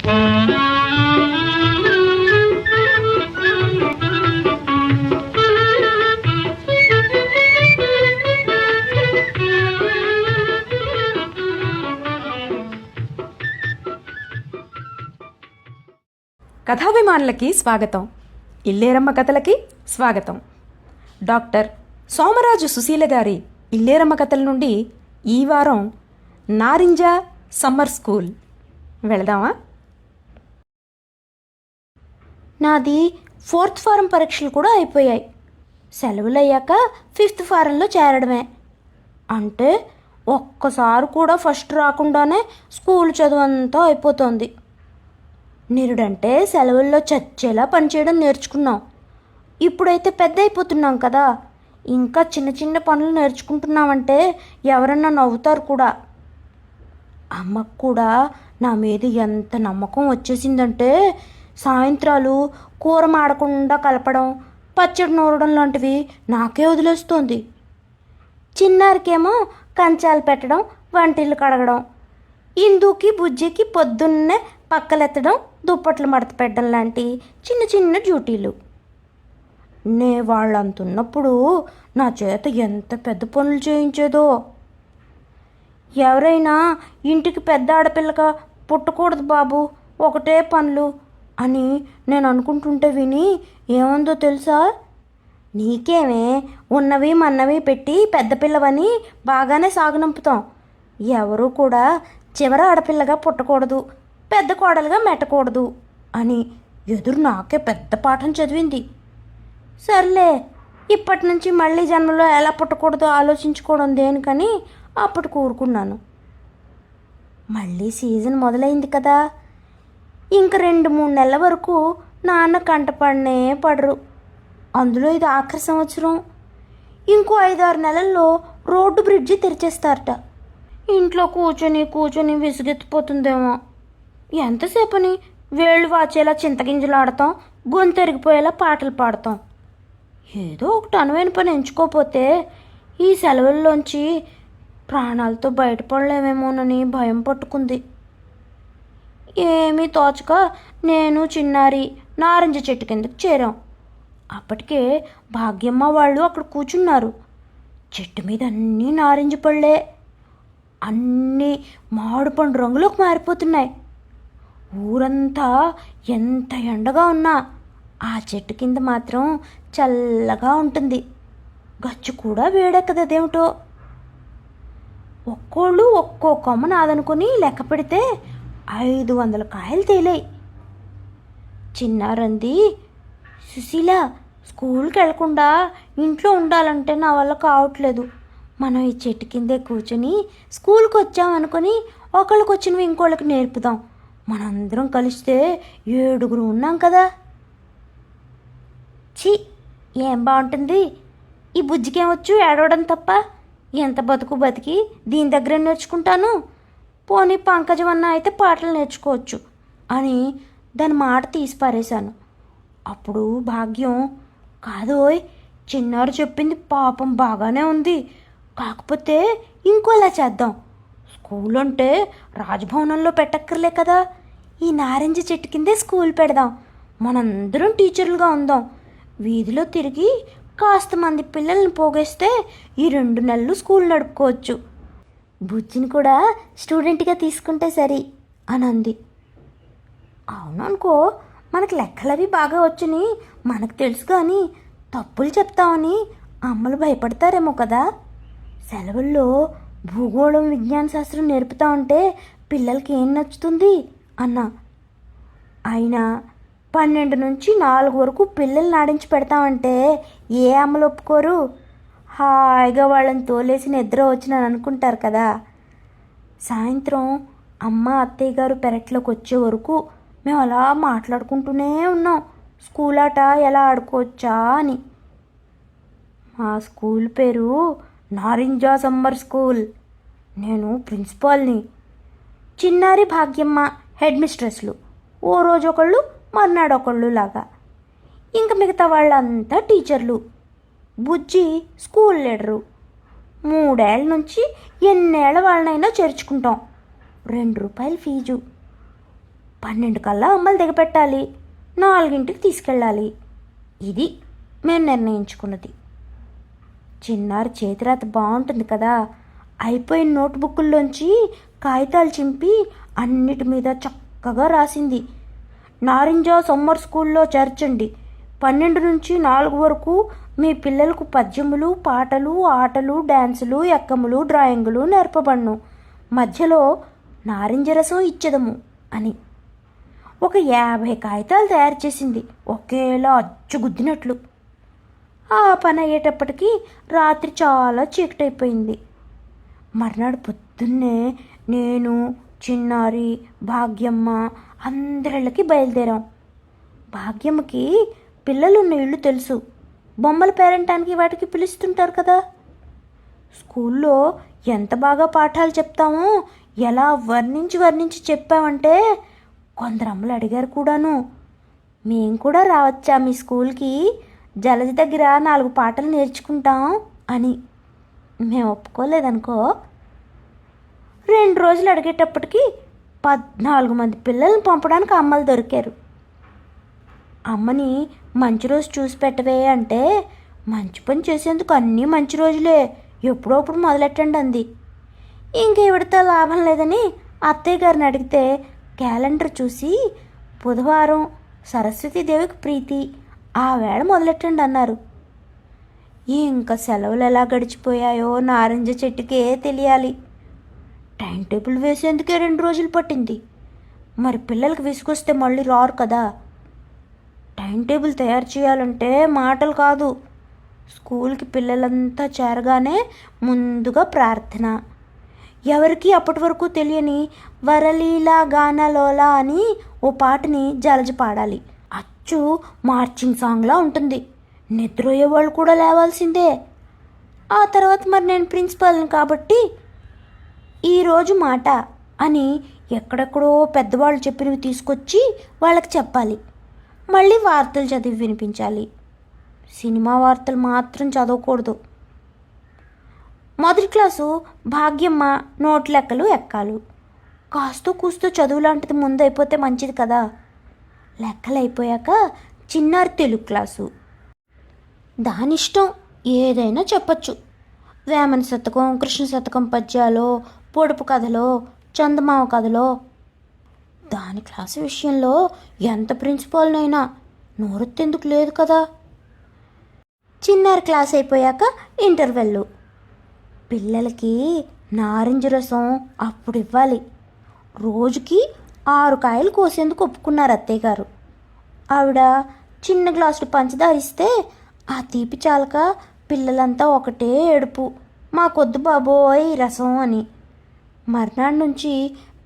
కథాభిమానులకి స్వాగతం. ఇల్లేరమ్మ కథలకి స్వాగతం. డాక్టర్ సోమరాజు సుశీల గారి ఇల్లేరమ్మ కథల నుండి ఈ వారం నారింజ సమ్మర్ స్కూల్ వెళదామా? నాది 4th ఫారం పరీక్షలు కూడా అయిపోయాయి. సెలవులు అయ్యాక 5th ఫారంలో చేరడమే. అంటే ఒక్కసారి కూడా ఫస్ట్ రాకుండానే స్కూల్ చదువు అంతా అయిపోతుంది. నిరుడంటే సెలవుల్లో చచ్చేలా పనిచేయడం నేర్చుకున్నాం. ఇప్పుడైతే పెద్ద అయిపోతున్నాం కదా, ఇంకా చిన్న చిన్న పనులు నేర్చుకుంటున్నామంటే ఎవరన్నా నవ్వుతారు కూడా. అమ్మకు కూడా నా మీద ఎంత నమ్మకం వచ్చేసిందంటే సాయంత్రాలు కూర మాడకుండా కలపడం, పచ్చడి నూరడం లాంటివి నాకే వదిలేస్తోంది. చిన్నారికేమో కంచాలు పెట్టడం, వంటిల్లు కడగడం, ఇందుకి బుజ్జికి పొద్దున్నే పక్కలెత్తడం, దుప్పట్లు మడత పెట్టడం లాంటి చిన్న చిన్న డ్యూటీలు. వాళ్ళంతున్నప్పుడు నా చేత ఎంత పెద్ద పనులు చేయించేదో. ఎవరైనా ఇంటికి పెద్ద ఆడపిల్లగా పుట్టకూడదు బాబు, ఒకటే పనులు అని నేను అనుకుంటుంటే విని ఏముందో తెలుసా? నీకేమే ఉన్నవి మన్నవి పెట్టి పెద్ద పిల్లవని బాగానే సాగనంపుతాం. ఎవరూ కూడా చివర ఆడపిల్లగా పుట్టకూడదు, పెద్ద కోడలుగా మెట్టకూడదు అని ఎదురు నాకే పెద్ద పాఠం చదివింది. సర్లే, ఇప్పటి నుంచి మళ్ళీ జన్మలో ఎలా పుట్టకూడదో ఆలోచించుకోవడం దేనికని అప్పుడు కూరుకున్నాను. మళ్ళీ సీజన్ మొదలైంది కదా, ఇంక 2-3 నెలల వరకు నాన్న కంటపడనే పడరు. అందులో ఇది ఆఖరి సంవత్సరం. ఇంకో 5-6 నెలల్లో రోడ్డు బ్రిడ్జి తెరిచేస్తారట. ఇంట్లో కూర్చొని విసుగెత్తిపోతుందేమో. ఎంతసేపని వేళ్ళు వాచేలా చింతగింజలు ఆడతాం, గొంతెరిగిపోయేలా పాటలు పాడతాం. ఏదో ఒకటి అనువైన పని ఎంచుకోకపోతే ఈ సెలవుల్లోంచి ప్రాణాలతో బయటపడలేమేమోనని భయం పట్టుకుంది. ఏమీ తోచక నేను చిన్నారి నారింజ చెట్టు కిందకి చేరాం. అప్పటికే భాగ్యమ్మ వాళ్ళు అక్కడ కూర్చున్నారు. చెట్టు మీద అన్నీ నారింజ పళ్ళే, అన్నీ మామిడి పండు రంగులోకి మారిపోతున్నాయి. ఊరంతా ఎంత ఎండగా ఉన్నా ఆ చెట్టు కింద మాత్రం చల్లగా ఉంటుంది. గచ్చు కూడా వేడెక్కదేమిటో. ఒక్కోళ్ళు ఒక్కో కొమ్మ నాదనుకుని లెక్క పెడితే 500 కాయలు తేలాయి. చిన్నారంది, సుశీల, స్కూల్కి వెళ్లకుండా ఇంట్లో ఉండాలంటే నా వల్ల కావట్లేదు. మనం ఈ చెట్టు కిందే కూర్చొని స్కూల్కి వచ్చామనుకొని ఒకళ్ళకి వచ్చినవి ఇంకోళ్ళకి నేర్పుదాం. మనందరం కలిస్తే 7 ఉన్నాం కదా. ఛీ, ఏం బాగుంటుంది, ఈ బుజ్జికేమొచ్చు ఏడవడం తప్ప. ఎంత బతికి దీని దగ్గర నేర్చుకుంటాను. పోనీ పంకజం అయితే పాటలు నేర్చుకోవచ్చు అని దాని మాట తీసి పారేశాను. అప్పుడు భాగ్యం, కాదోయ్, చిన్నారు చెప్పింది పాపం బాగానే ఉంది, కాకపోతే ఇంకోలా చేద్దాం. స్కూల్ అంటే రాజభవనంలో పెట్టక్కర్లే కదా, ఈ నారింజ చెట్టు కిందే స్కూల్ పెడదాం. మనందరం టీచర్లుగా ఉందాం. వీధిలో తిరిగి కాస్త మంది పిల్లల్ని పోగేస్తే ఈ 2 నెలలు స్కూల్ నడుపుకోవచ్చు. బుజ్జిని కూడా స్టూడెంట్గా తీసుకుంటే సరి అని అంది. అవుననుకో, మనకు లెక్కలవి బాగా వచ్చని మనకు తెలుసు, కానీ తప్పులు చెప్తామని అమ్మలు భయపడతారేమో కదా. సెలవుల్లో భూగోళం, విజ్ఞాన శాస్త్రం నేర్పుతా ఉంటే పిల్లలకి ఏం నచ్చుతుంది అన్నా. అయినా 12 నుంచి 4 వరకు పిల్లల్ని ఆడించి పెడతామంటే ఏ అమ్మలు ఒప్పుకోరు. హాయిగా వాళ్ళని తోలేసి నిద్ర వచ్చినని అనుకుంటారు కదా. సాయంత్రం అమ్మ అత్తయ్య గారు పెరట్లోకి వచ్చే వరకు మేము అలా మాట్లాడుకుంటూనే ఉన్నాం, స్కూల్ ఆట ఎలా ఆడుకోవచ్చా అని. మా స్కూల్ పేరు నారింజ సమ్మర్ స్కూల్. నేను ప్రిన్సిపాల్ని, చిన్నారి భాగ్యమ్మ హెడ్ మిస్ట్రెస్లు. ఓ రోజు ఒకళ్ళు, మర్నాడు ఒకళ్ళు లాగా. ఇంక మిగతా వాళ్ళంతా టీచర్లు. బుజ్జి స్కూల్ లీడరు. 3 ఏళ్ల నుంచి ఎన్నేళ్ల వాళ్ళనైనా చేర్చుకుంటాం. 2 రూపాయలు ఫీజు. 12 కల్లా అమ్మలు దిగపెట్టాలి, 4ంటికి తీసుకెళ్ళాలి. ఇది మేము నిర్ణయించుకున్నది. చిన్నారి చేతిరాత బాగుంటుంది కదా, అయిపోయిన నోట్బుక్కుల్లోంచి కాగితాలు చింపి అన్నిటి మీద చక్కగా రాసింది. నారింజ సమ్మర్ స్కూల్లో చేర్చండి. 12 నుంచి 4 వరకు మీ పిల్లలకు పద్యములు, పాటలు, ఆటలు, డ్యాన్సులు, ఎక్కములు, డ్రాయింగులు నేర్పబడును. మధ్యలో నారింజ రసం ఇచ్చేదము అని ఒక 50 కాగితాలు తయారు చేసింది, ఒకేలా అచ్చుగుద్దినట్లు. ఆ పని అయ్యేటప్పటికి రాత్రి చాలా చీకటైపోయింది. మర్నాడు పొద్దున్నే నేను, చిన్నారి, భాగ్యమ్మ అందరిళ్ళకి బయలుదేరాం. భాగ్యమ్మకి పిల్లలున్న ఇళ్ళు తెలుసు, బొమ్మలు పేరంటానికి వాటికి పిలుస్తుంటారు కదా. స్కూల్లో ఎంత బాగా పాఠాలు చెప్తామో ఎలా వర్ణించి చెప్పామంటే కొందరు అమ్మలు అడిగారు కూడాను, మేం కూడా రావచ్చా మీ స్కూల్కి, జలజ దగ్గర 4 పాటలు నేర్చుకుంటాం అని. మేము ఒప్పుకోలేదనుకో. 2 రోజులు అడిగేటప్పటికి 14 మంది పిల్లల్ని పంపడానికి అమ్మలు దొరికారు. అమ్మని మంచి రోజు చూసి పెట్టవే అంటే, మంచి పని చేసేందుకు అన్నీ మంచి రోజులే, ఎప్పుడప్పుడు మొదలెట్టండి అంది. ఇంకేవిడితో లాభం లేదని అత్తయ్య గారిని అడిగితే క్యాలెండర్ చూసి బుధవారం సరస్వతీదేవికి ప్రీతి, ఆ వేళ మొదలెట్టండి అన్నారు. ఇంకా సెలవులు ఎలా గడిచిపోయాయో నారింజ చెట్టుకే తెలియాలి. టైం టేబుల్ వేసేందుకే 2 రోజులు పట్టింది. మరి పిల్లలకి విసుగొస్తే మళ్ళీ రారు కదా. టైం టేబుల్ తయారు చేయాలంటే మాటలు కాదు. స్కూల్కి పిల్లలంతా చేరగానే ముందుగా ప్రార్థన, ఎవరికి అప్పటి వరకు తెలియని వరలీలా గానలోలా అని ఓ పాటని జలజ పాడాలి. అచ్చు మార్చింగ్ సాంగ్లా ఉంటుంది, నిద్రపోయే వాళ్ళు కూడా లేవాల్సిందే. ఆ తర్వాత మరి నేను ప్రిన్సిపాల్ని కాబట్టి ఈరోజు మాట అని ఎక్కడెక్కడో పెద్దవాళ్ళు చెప్పినవి తీసుకొచ్చి వాళ్ళకి చెప్పాలి. మళ్ళీ వార్తలు చదివి వినిపించాలి. సినిమా వార్తలు మాత్రం చదవకూడదు. మొదటి క్లాసు భాగ్యమ్మ నోట్ లెక్కలు ఎక్కాలు. కాస్తో కూస్తో చదువు లాంటిది ముందు అయిపోతే మంచిది కదా. లెక్కలు అయిపోయాక చిన్నారి తెలుగు క్లాసు. దానిష్టం, ఏదైనా చెప్పచ్చు. వేమన శతకం, కృష్ణ శతకం పద్యాలో, పొడుపు కథలో, చందమామ కథలో. దాని క్లాసు విషయంలో ఎంత ప్రిన్సిపాల్నైనా నోరెత్తేందుకు లేదు కదా. చిన్నారి క్లాస్ అయిపోయాక ఇంటర్వెల్లు. పిల్లలకి నారింజ రసం అప్పుడు ఇవ్వాలి. రోజుకి 6 కాయలు కోసేందుకు ఒప్పుకున్నారు అత్తయ్య గారు. ఆవిడ చిన్న గ్లాసులు పంచదార ఇస్తే ఆ తీపి చాలక పిల్లలంతా ఒకటే ఏడుపు, మాకొద్దు బాబోయ్ రసం అని. మర్నాడు నుంచి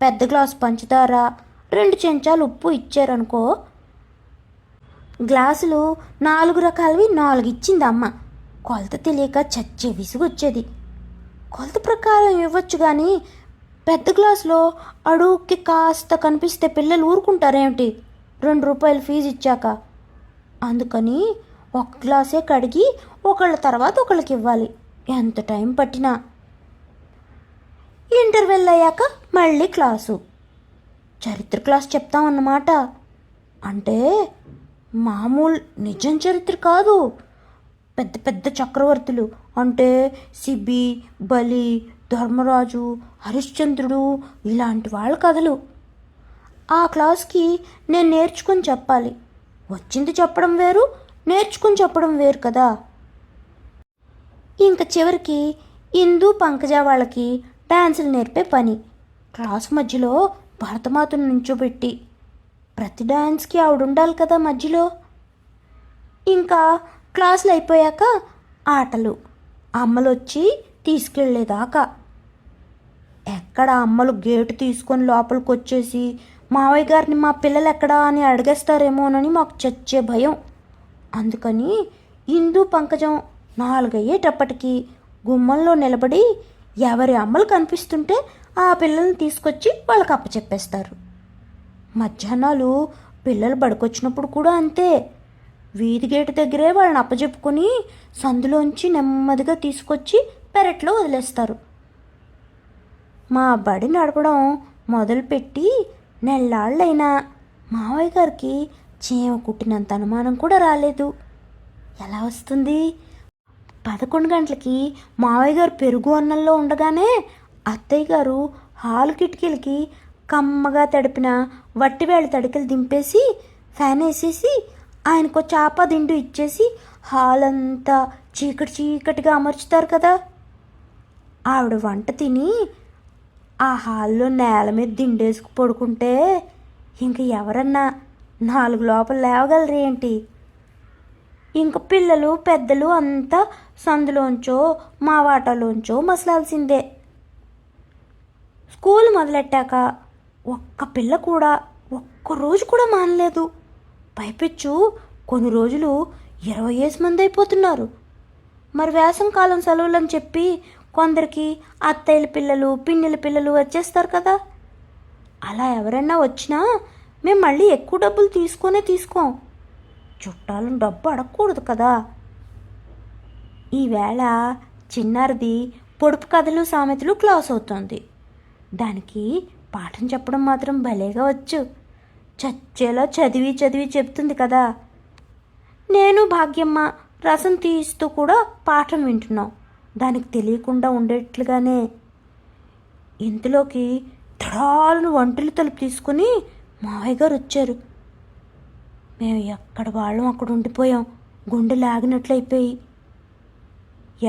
పెద్ద గ్లాసు పంచదార, 2 చెంచాలు ఉప్పు ఇచ్చారనుకో. గ్లాసులు 4 రకాలవి 4 ఇచ్చింది అమ్మ. కొలత తెలియక చచ్చే విసుగొచ్చేది. కొలత ప్రకారం ఇవ్వచ్చు కానీ పెద్ద గ్లాసులో అడుగుకి కాస్త కనిపిస్తే పిల్లలు ఊరుకుంటారేమిటి, 2 రూపాయలు ఫీజు ఇచ్చాక. అందుకని 1 గ్లాసే కడిగి ఒకళ్ళ తర్వాత ఒకళ్ళకి ఇవ్వాలి, ఎంత టైం పట్టినా. ఇంటర్వెల్ అయ్యాక మళ్ళీ క్లాసు. చరిత్ర క్లాస్ చెప్తామన్నమాట. అంటే మామూలు నిజం చరిత్ర కాదు, పెద్ద పెద్ద చక్రవర్తులు అంటే శిబి, బలి, ధర్మరాజు, హరిశ్చంద్రుడు ఇలాంటి వాళ్ళ కథలు. ఆ క్లాస్కి నేను నేర్చుకుని చెప్పాలి. వచ్చింది చెప్పడం వేరు, నేర్చుకుని చెప్పడం వేరు కదా. ఇంకా చివరికి ఇందు, పంకజ వాళ్ళకి డాన్సులు నేర్పే పని. క్లాస్ మధ్యలో భరతమాతను నుంచోబెట్టి ప్రతి డాన్స్కి ఆవిడ ఉండాలి కదా మధ్యలో. ఇంకా క్లాసులు అయిపోయాక ఆటలు. అమ్మలు వచ్చి తీసుకెళ్ళేదాకా. ఎక్కడ అమ్మలు గేటు తీసుకొని లోపలికి వచ్చేసి మావయ్య గారిని మా పిల్లలు ఎక్కడా అని అడిగేస్తారేమోనని మాకు చచ్చే భయం. అందుకని ఇందు, పంకజం 4 అయ్యేటప్పటికి గుమ్మంలో నిలబడి ఎవరి అమ్మలు కనిపిస్తుంటే ఆ పిల్లల్ని తీసుకొచ్చి వాళ్ళకి అప్పచెప్పేస్తారు. మధ్యాహ్నాలు పిల్లలు బడికొచ్చినప్పుడు కూడా అంతే. వీధి గేటు దగ్గరే వాళ్ళని అప్పచెప్పుకొని సందులోంచి నెమ్మదిగా తీసుకొచ్చి పెరట్లో వదిలేస్తారు. మా బడి నడపడం మొదలుపెట్టి నెల్లాళ్ళైనా మావయ్య గారికి చీమ కుట్టినంత అనుమానం కూడా రాలేదు. ఎలా వస్తుంది? 11 గంటలకి మావయ్య గారు పెరుగు అన్నంలో ఉండగానే అత్తయ్య గారు హాలు కిటికీలకి కమ్మగా తడిపిన వట్టివేళ తడికలు దింపేసి ఫ్యాన్ వేసేసి ఆయనకు చాప దిండు ఇచ్చేసి హాల్ అంతా చీకటి చీకటిగా అమర్చుతారు కదా. ఆవిడ వంట తిని ఆ హాల్లో నేల మీద దిండేసుకు పడుకుంటే ఇంక ఎవరన్నా 4 లోపల లేవగలరు ఏంటి? ఇంక పిల్లలు పెద్దలు అంతా సందులోంచో మా వాటాలోంచో మసలాల్సిందే. స్కూల్ మొదలెట్టాక ఒక్క పిల్ల కూడా ఒక్కరోజు కూడా మానలేదు. పైపెచ్చు కొన్ని రోజులు 20 మంది అయిపోతున్నారు. మరి వేసంకాలం సెలవులని చెప్పి కొందరికి అత్తయ్యల పిల్లలు పిన్నిల పిల్లలు వచ్చేస్తారు కదా. అలా ఎవరైనా వచ్చినా మేము మళ్ళీ ఎక్కువ డబ్బులు తీసుకోం. చుట్టాలను డబ్బు అడగకూడదు కదా. ఈవేళ చిన్నారిది పొడుపు కథలు సామెతలు క్లాస్ అవుతోంది. దానికి పాఠం చెప్పడం మాత్రం భలేగా వచ్చు. చచ్చేలా చదివి చదివి చెప్తుంది కదా. నేను భాగ్యమ్మ రసం తీస్తూ కూడా పాఠం వింటున్నాం, దానికి తెలియకుండా ఉండేట్లుగానే. ఇంతలోకి తడాలను వంటలు తలుపు తీసుకుని మావయ్య గారు వచ్చారు. మేము ఎక్కడ వాళ్ళం అక్కడ ఉండిపోయాం. గుండె లాగినట్లయిపోయి.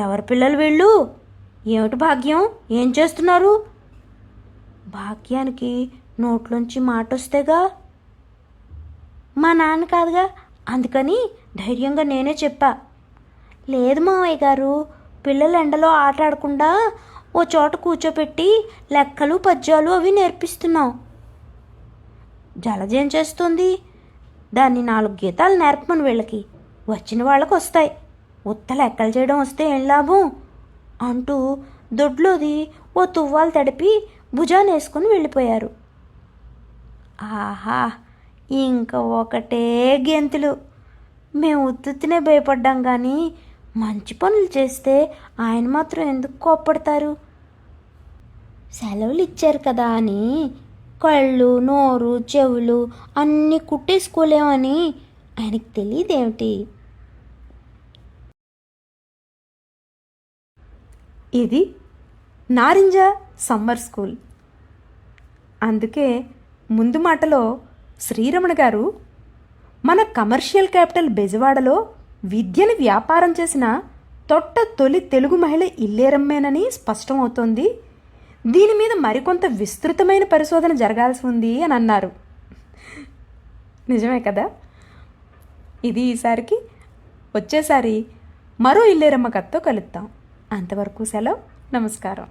ఎవరి పిల్లలు వీళ్ళు? ఏమిటి భాగ్యం, ఏం చేస్తున్నారు? భాగ్యానికి నోట్లోంచి మాట వస్తేగా. మా నాన్న కాదుగా, అందుకని ధైర్యంగా నేనే చెప్పా. లేదు మావయ్య గారు, పిల్లలు ఎండలో ఆట ఆడకుండా ఓ చోట కూర్చోపెట్టి లెక్కలు పద్యాలు అవి నేర్పిస్తున్నాం. జలజ ఏం చేస్తుంది? దాన్ని 4 గీతాలు నేర్పమని వీళ్ళకి, వచ్చిన వాళ్ళకు వస్తాయి. ఉత్త లెక్కలు చేయడం వస్తే ఏం లాభం అంటూ దొడ్లోది ఓ తువ్వాలు తడిపి భుజాన్ని వేసుకుని వెళ్ళిపోయారు. ఆహా, ఇంకా ఒకటే గెంతులు. మేము ఉత్తునే భయపడ్డాం కానీ మంచి పనులు చేస్తే ఆయన మాత్రం ఎందుకు కోప్పడతారు? సెలవులు ఇచ్చారు కదా అని కళ్ళు నోరు చెవులు అన్నీ కుట్టేసుకోలేమని ఆయనకి తెలియదేమిటి? ఇది నారింజ సమ్మర్ స్కూల్. అందుకే ముందు మాటలో శ్రీరమణ గారు మన కమర్షియల్ క్యాపిటల్ బెజవాడలో విద్యని వ్యాపారం చేసిన తొలి తెలుగు మహిళ ఇల్లేరమ్మేనని స్పష్టమవుతోంది. దీని మీద మరికొంత విస్తృతమైన పరిశోధన జరగాల్సి ఉంది అని అన్నారు. నిజమే కదా. ఇది ఈసారికి. వచ్చేసారి మరో ఇల్లేరమ్మ కథతో కలుద్దాం. అంతవరకు సెలవు. నమస్కారం.